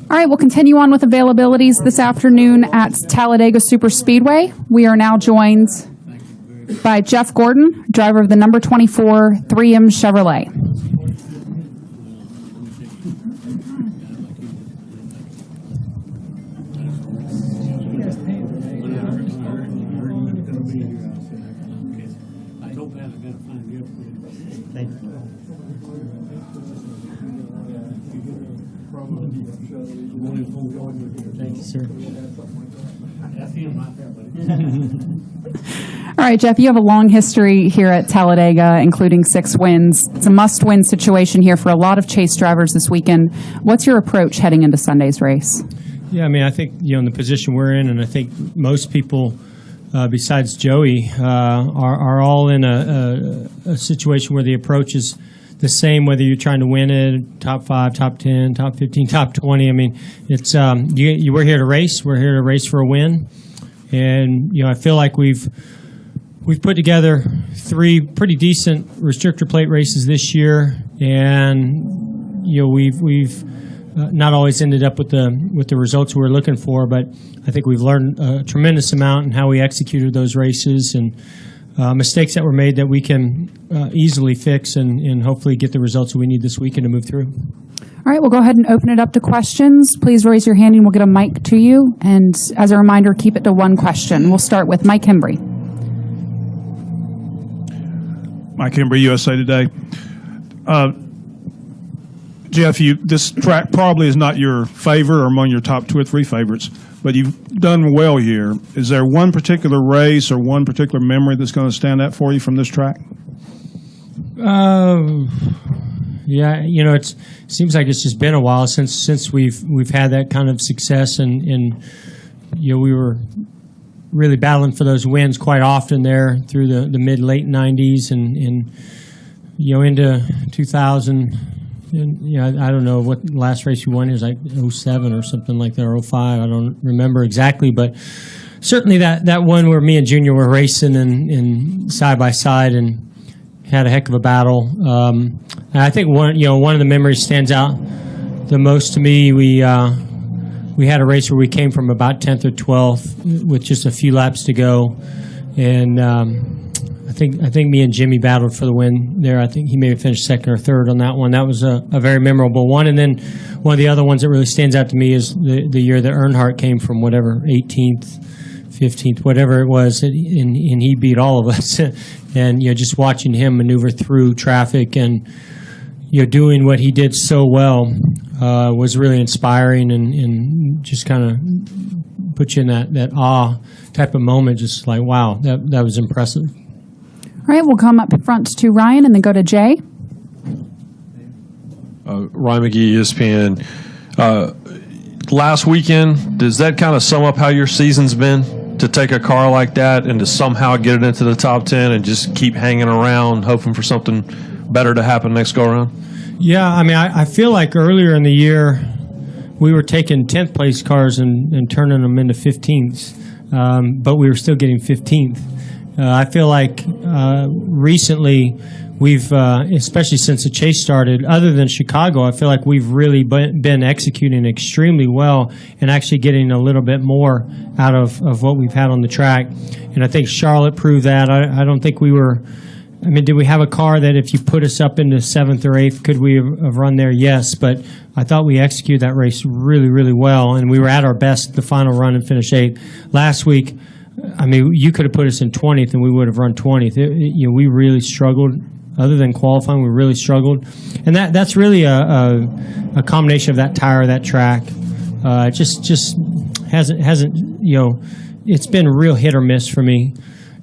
All right, we'll continue on with availabilities this afternoon at Talladega Superspeedway. We are now joined by Jeff Gordon, driver of the number 24 3M Chevrolet. Thank you, sir. All right, Jeff, you have a long history here at Talladega, including 6 wins. It's a must-win situation here for a lot of Chase drivers this weekend. What's your approach heading into Sunday's race? Yeah, I mean, I think, in the position we're in, and I think most people besides Joey are all in a situation where the approach is the same, whether you're trying to win it, top 5, top 10, top 15, top 20. I mean, it's we're here to race. We're here to race for a win. And, I feel like we've put together 3 pretty decent restrictor plate races this year, and we've not always ended up with the results we were looking for, but I think we've learned a tremendous amount in how we executed those races and mistakes that were made that we can easily fix and hopefully get the results that we need this weekend to move through. All right, we'll go ahead and open it up to questions. Please raise your hand and we'll get a mic to you. And as a reminder, keep it to 1 question. We'll start with Mike Hembry. Mike Hembry, USA Today. Jeff, this track probably is not your favorite or among your top 2 or 3 favorites, but you've done well here. Is there one particular race or one particular memory that's going to stand out for you from this track? Yeah, it seems like it's just been a while since we've had that kind of success, and we were really battling for those wins quite often there through the mid-late 90s and into 2000. And, I don't know what last race we won. It was like 07 or something like that, or 05. I don't remember exactly, but certainly that one where me and Junior were racing and side by side and had a heck of a battle. And I think one of the memories stands out the most to me. We had a race where we came from about 10th or 12th with just a few laps to go, and I think me and Jimmy battled for the win there. I think he may have finished 2nd or 3rd on that one. That was a very memorable one. And then one of the other ones that really stands out to me is the year that Earnhardt came from 18th, 15th, whatever it was, and he beat all of us. And just watching him maneuver through traffic and doing what he did so well was really inspiring and just kind of put you in that awe type of moment. Just like, wow, that was impressive. All right, we'll come up front to Ryan and then go to Jay. Ryan McGee, ESPN. Last weekend, does that kind of sum up how your season's been? To take a car like that and to somehow get it into the top 10 and just keep hanging around, hoping for something better to happen next go-around? Yeah, I mean, I feel like earlier in the year we were taking 10th place cars and turning them into 15ths, but we were still getting 15th. I feel like recently we've, especially since the chase started, other than Chicago, I feel like we've really been executing extremely well and actually getting a little bit more out of what we've had on the track. And I think Charlotte proved that. I don't think we were, I mean, did we have a car that if you put us up into 7th or 8th, could we have run there? Yes, but I thought we executed that race really, really well, and we were at our best the final run and finished 8th. Last week, I mean, you could have put us in 20th and we would have run 20th. We really struggled. Other than qualifying, we really struggled. And that's really a combination of that tire, that track. Just hasn't, it's been real hit or miss for me.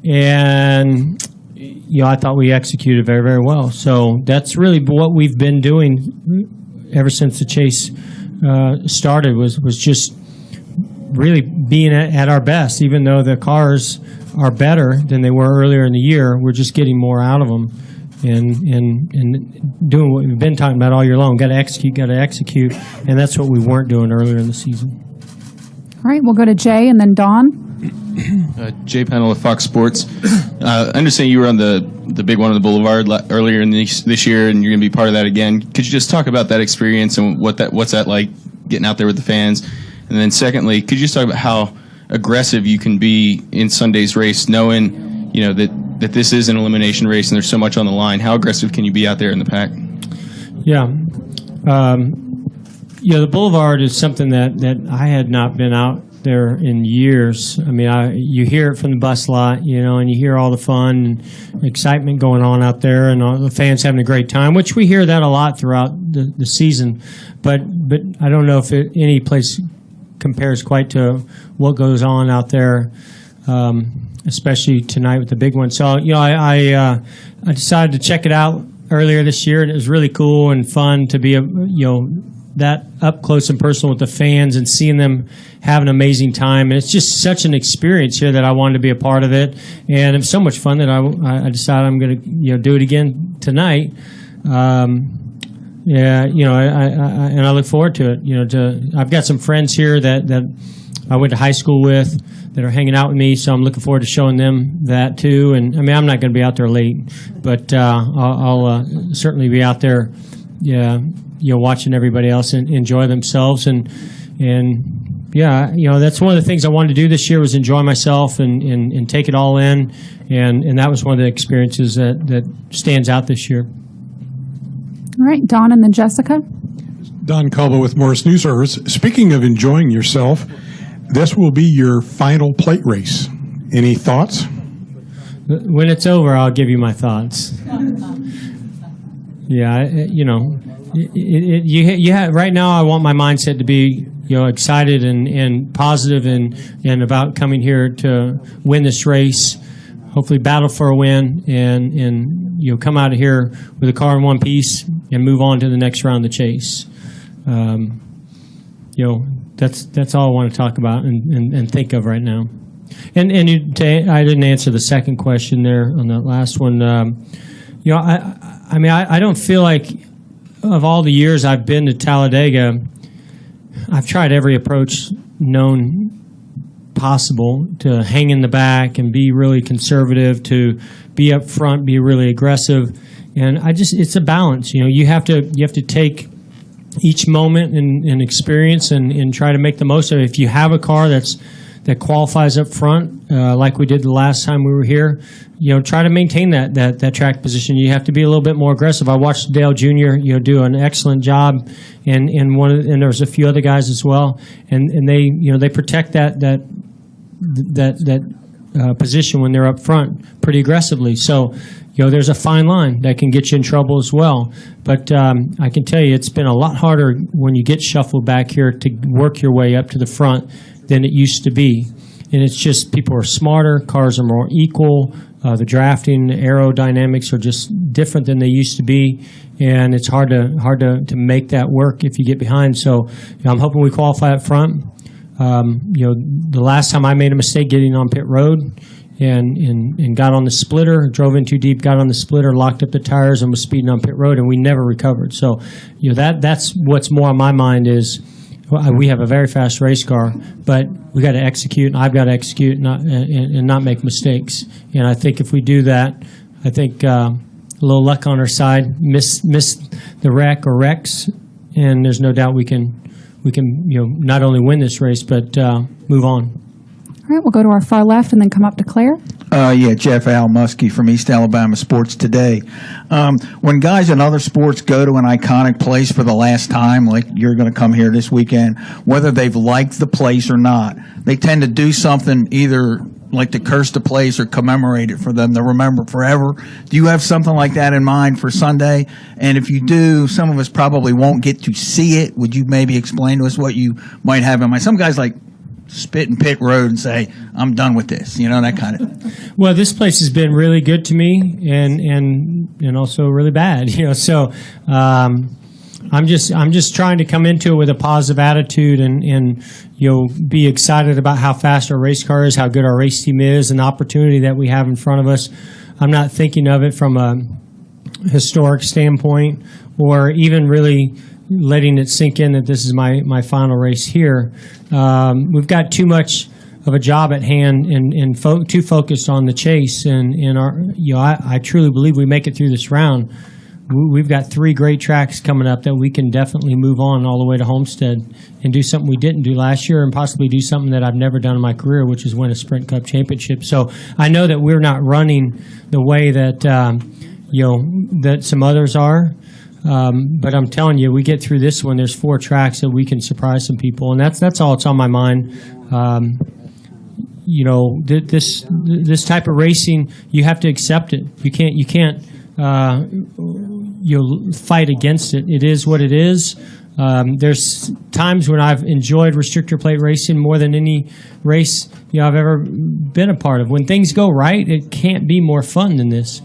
And, I thought we executed very, very well. So that's really what we've been doing ever since the chase started was just really being at our best. Even though the cars are better than they were earlier in the year, we're just getting more out of them and doing what we've been talking about all year long. Got to execute, and that's what we weren't doing earlier in the season. All right, we'll go to Jay and then Don. Jay Pennell with Fox Sports. I understand you were on the big one on the Boulevard earlier in this year, and you're going to be part of that again. Could you just talk about that experience and what's that like, getting out there with the fans? And then secondly, could you just talk about how aggressive you can be in Sunday's race, knowing that this is an elimination race and there's so much on the line? How aggressive can you be out there in the pack? Yeah. The Boulevard is something that I had not been out there in years. I mean, you hear it from the bus lot, and you hear all the fun and excitement going on out there, and all the fans having a great time, which we hear that a lot throughout the season. But I don't know if any place compares quite to what goes on out there, especially tonight with the big one. So, I decided to check it out earlier this year, and it was really cool and fun to be that up close and personal with the fans and seeing them have an amazing time. And it's just such an experience here that I wanted to be a part of it. And it was so much fun that I decided I'm going to do it again tonight. And I look forward to it. I've got some friends here that I went to high school with that are hanging out with me, so I'm looking forward to showing them that too. And I mean, I'm not going to be out there late, but I'll certainly be out there. Yeah. Watching everybody else and enjoy themselves, and that's one of the things I wanted to do this year was enjoy myself and take it all in, and that was one of the experiences that stands out this year. All right, Don and then Jessica. Don Culba with Morris News Service. Speaking of enjoying yourself, this will be your final plate race. Any thoughts? When it's over, I'll give you my thoughts. Yeah, right now I want my mindset to be excited and positive and about coming here to win this race, hopefully battle for a win, and come out of here with a car in one piece and move on to the next round of the chase. That's all I want to talk about and think of right now. And I didn't answer the second question there on that last one. I don't feel like, of all the years I've been to Talladega, I've tried every approach known possible to hang in the back and be really conservative, to be up front, be really aggressive, and it's a balance. You have to take each moment and experience and try to make the most of it. If you have a car that qualifies up front, like we did the last time we were here, try to maintain that track position. You have to be a little bit more aggressive. I watched Dale Jr. do an excellent job, and there was a few other guys as well, and they protect that position when they're up front pretty aggressively. So there's a fine line that can get you in trouble as well. But I can tell you, it's been a lot harder when you get shuffled back here to work your way up to the front than it used to be. And it's just people are smarter, cars are more equal, the drafting, aerodynamics are just different than they used to be, and it's hard to make that work if you get behind. So I'm hoping we qualify up front. The last time I made a mistake getting on pit road and got on the splitter, drove in too deep, got on the splitter, locked up the tires, and was speeding on pit road, and we never recovered. So that's what's more on my mind is, we have a very fast race car, but we got to execute, and I've got to execute and not make mistakes. And I think if we do that, I think a little luck on our side, miss the wreck or wrecks, and there's no doubt we can not only win this race but move on. All right, we'll go to our far left and then come up to Claire. Jeff Al Muskie from East Alabama Sports Today. When guys in other sports go to an iconic place for the last time, like you're going to come here this weekend, whether they've liked the place or not, they tend to do something either like to curse the place or commemorate it for them to remember forever. Do you have something like that in mind for Sunday? And if you do, some of us probably won't get to see it. Would you maybe explain to us what you might have in mind? Some guys like spit in pit road and say, I'm done with this, that kind of. Well, this place has been really good to me and also really bad, so I'm just trying to come into it with a positive attitude and be excited about how fast our race car is, how good our race team is, and the opportunity that we have in front of us. I'm not thinking of it from a historic standpoint or even really letting it sink in that this is my final race here. We've got too much of a job at hand and too focused on the chase. And I truly believe we make it through this round. we've got 3 great tracks coming up that we can definitely move on all the way to Homestead and do something we didn't do last year, and possibly do something that I've never done in my career, which is win a Sprint Cup championship. So I know that we're not running the way that that some others are. But I'm telling you, we get through this one, there's 4 tracks that we can surprise some people, and that's all that's on my mind. This type of racing, you have to accept it. You can't fight against it. It is what it is. There's times when I've enjoyed restrictor plate racing more than any race I've ever been a part of. When things go right, it can't be more fun than this.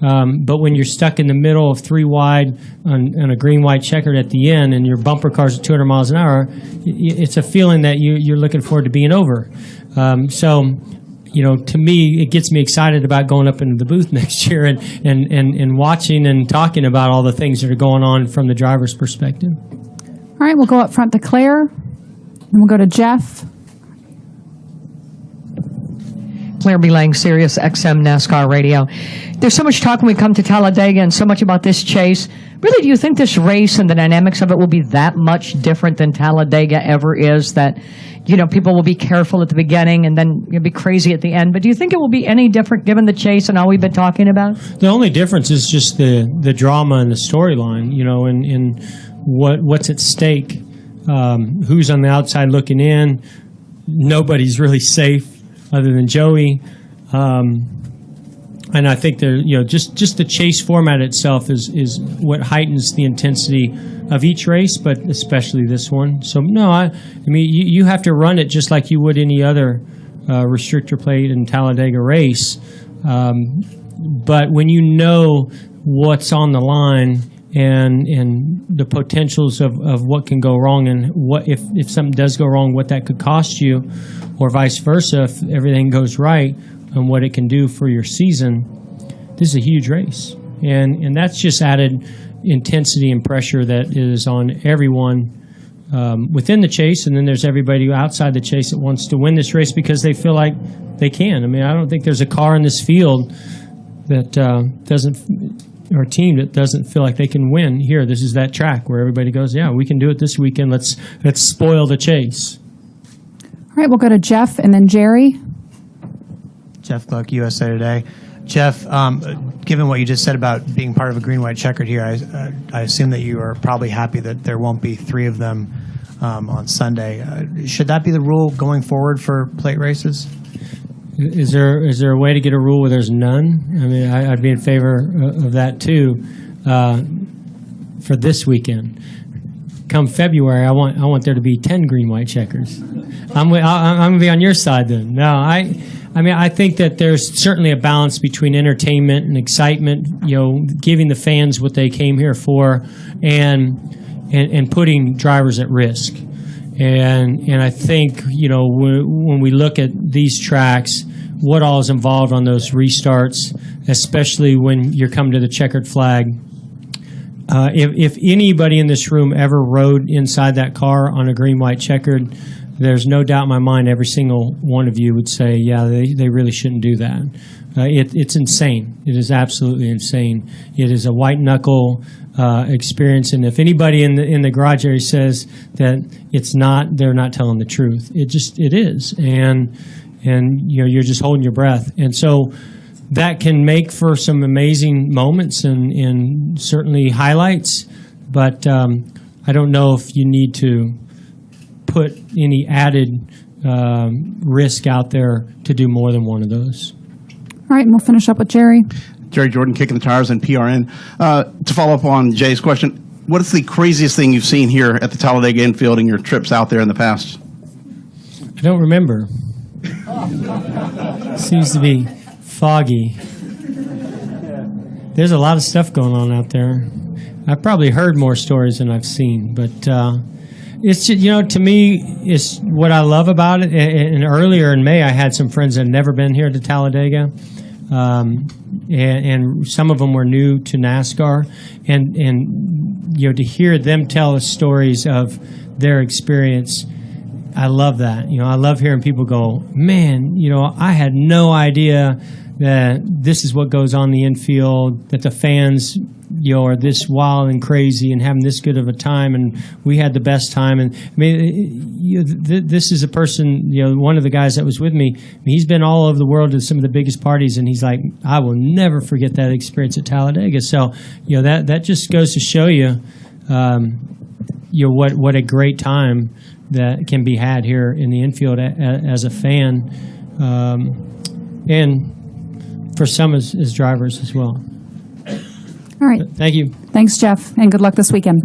But when you're stuck in the middle of 3 wide on a green-white checkered at the end, and your bumper cars at 200 miles an hour, it's a feeling that you're looking forward to being over. To me, it gets me excited about going up into the booth next year and watching and talking about all the things that are going on from the driver's perspective. All right, we'll go up front to Claire, then we'll go to Jeff. Claire B. Lang, Sirius XM NASCAR Radio. There's so much talk when we come to Talladega and so much about this chase. Really, do you think this race and the dynamics of it will be that much different than Talladega ever is, that, people will be careful at the beginning and then you'll be crazy at the end? But do you think it will be any different given the chase and all we've been talking about? The only difference is just the drama and the storyline, and what's at stake, who's on the outside looking in. Nobody's really safe other than Joey. And I think just the chase format itself is what heightens the intensity of each race, but especially this one. So I mean, you have to run it just like you would any other restrictor plate and Talladega race. But when you know what's on the line and the potentials of what can go wrong, and what if something does go wrong, what that could cost you, or vice versa if everything goes right, and what it can do for your season, this is a huge race. And that's just added intensity and pressure that is on everyone within the chase, and then there's everybody outside the chase that wants to win this race because they feel like they can. I mean, I don't think there's a car in this field that or a team that doesn't feel like they can win here. This is that track where everybody goes, yeah, we can do it this weekend. Let's spoil the chase. All right, we'll go to Jeff and then Jerry. Jeff Gluck, USA Today. Jeff, given what you just said about being part of a green-white checkered here, I assume that you are probably happy that there won't be 3 of them on Sunday. Should that be the rule going forward for plate races? Is there a way to get a rule where there's none? I mean, I'd be in favor of that too for this weekend. Come February, I want there to be 10 green-white checkers. I'm going to be on your side then. No, I think that there's certainly a balance between entertainment and excitement, giving the fans what they came here for, and putting drivers at risk. And I think, when we look at these tracks, what all is involved on those restarts, especially when you're coming to the checkered flag. If anybody in this room ever rode inside that car on a green-white checkered, there's no doubt in my mind every single one of you would say, yeah, they really shouldn't do that. It's insane. It is absolutely insane. It is a white-knuckle experience, and if anybody in the garage area says that it's not, they're not telling the truth. It is, and you're just holding your breath. And so that can make for some amazing moments and certainly highlights, but I don't know if you need to put any added risk out there to do more than one of those. All right, and we'll finish up with Jerry. Jerry Jordan, Kicking the Tires and PRN. To follow up on Jay's question, what is the craziest thing you've seen here at the Talladega infield in your trips out there in the past? I don't remember. Seems to be foggy. There's a lot of stuff going on out there. I've probably heard more stories than I've seen, but it's just, to me, it's what I love about it. And earlier in May, I had some friends that had never been here to Talladega, and some of them were new to NASCAR, and to hear them tell us stories of their experience. I love that. I love hearing people go, man, I had no idea that this is what goes on in the infield, that the fans are this wild and crazy and having this good of a time, and we had the best time. And I mean, this is a person, one of the guys that was with me. He's been all over the world to some of the biggest parties, and he's like, I will never forget that experience at Talladega. So, that just goes to show you, what a great time that can be had here in the infield as a fan, and for some as drivers as well. All right. Thank you. Thanks, Jeff, and good luck this weekend.